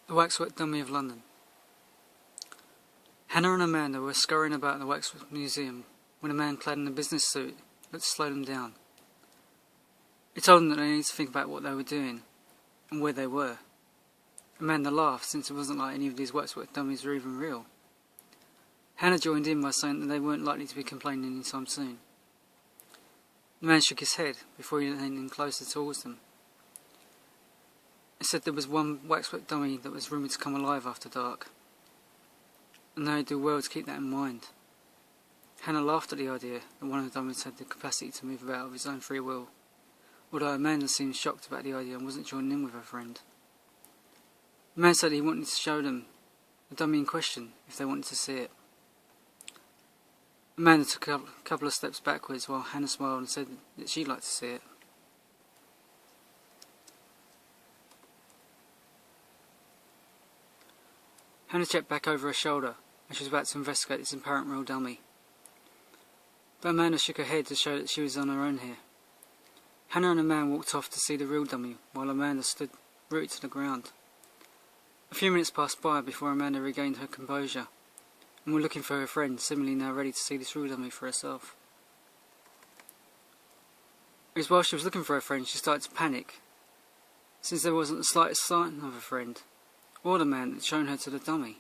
The Waxwork Dummy of London. Hanna and Amanda were scurrying about the Waxwork Museum when a man clad in a business suit looked to slow them down. He told them that they needed to think about what they were doing and where they were. Amanda laughed, since it wasn't like any of these waxwork dummies were even real. Hanna joined in by saying that they weren't likely to be complaining anytime soon. The man shook his head before he leaned in closer towards them. He said there was one waxwork dummy that was rumoured to come alive after dark, and they'd do well to keep that in mind. Hanna laughed at the idea that one of the dummies had the capacity to move about of his own free will, although Amanda seemed shocked about the idea and wasn't joining in with her friend. The man said he wanted to show them the dummy in question if they wanted to see it. Amanda took a couple of steps backwards while Hanna smiled and said that she'd like to see it. Hanna checked back over her shoulder and she was about to investigate this apparent real dummy. But Amanda shook her head to show that she was on her own here. Hanna and the man walked off to see the real dummy while Amanda stood rooted to the ground. A few minutes passed by before Amanda regained her composure and was looking for her friend, similarly now ready to see this real dummy for herself. It was while she was looking for her friend she started to panic, since there wasn't the slightest sign of a friend or the man that had shown her to the dummy.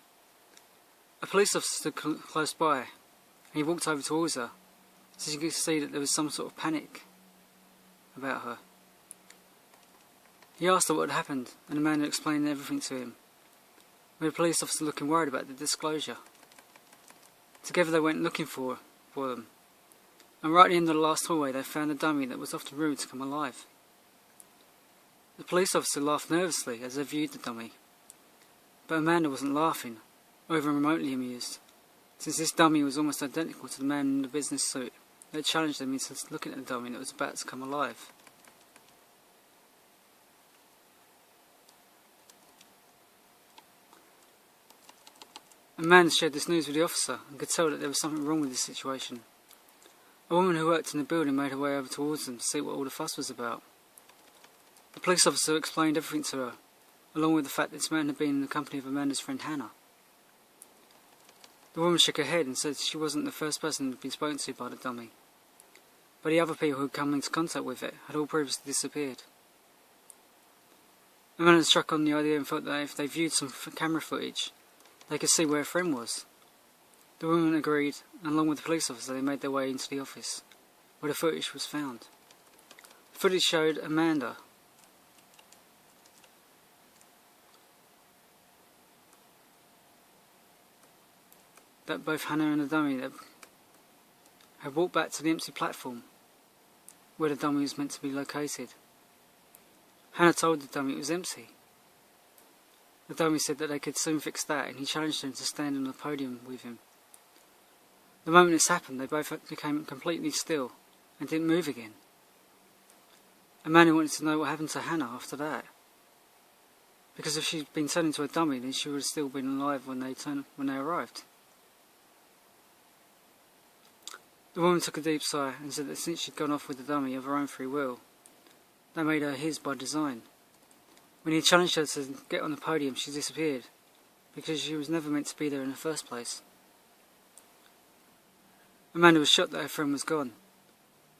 A police officer stood close by, and he walked over towards her, so she could see that there was some sort of panic about her. He asked her what had happened, and the man explained everything to him, with the police officer looking worried about the disclosure. Together they went looking for them, and right at the end of the last hallway they found a dummy that was often rumored to come alive. The police officer laughed nervously as they viewed the dummy, but Amanda wasn't laughing, or even remotely amused, since this dummy was almost identical to the man in the business suit that challenged them into looking at the dummy that was about to come alive. Amanda shared this news with the officer and could tell that there was something wrong with this situation. A woman who worked in the building made her way over towards them to see what all the fuss was about. The police officer explained everything to her, along with the fact that this man had been in the company of Amanda's friend Hanna. The woman shook her head and said she wasn't the first person who had been spoken to by the dummy, but the other people who had come into contact with it had all previously disappeared. Amanda struck on the idea and felt that if they viewed some camera footage, they could see where her friend was. The woman agreed, and along with the police officer they made their way into the office, where the footage was found. The footage showed Amanda that both Hanna and the dummy had walked back to the empty platform where the dummy was meant to be located. Hanna told the dummy it was empty. The dummy said that they could soon fix that, and he challenged him to stand on the podium with him. The moment this happened, they both became completely still and didn't move again. Amanda wanted to know what happened to Hanna after that, because if she'd been turned into a dummy, then she would have still been alive when they arrived. The woman took a deep sigh and said that since she'd gone off with the dummy of her own free will, they made her his by design. When he challenged her to get on the podium, she disappeared, because she was never meant to be there in the first place. Amanda was shocked that her friend was gone,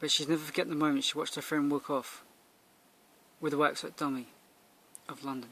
but she'd never forget the moment she watched her friend walk off with the Waxwork Dummy of London.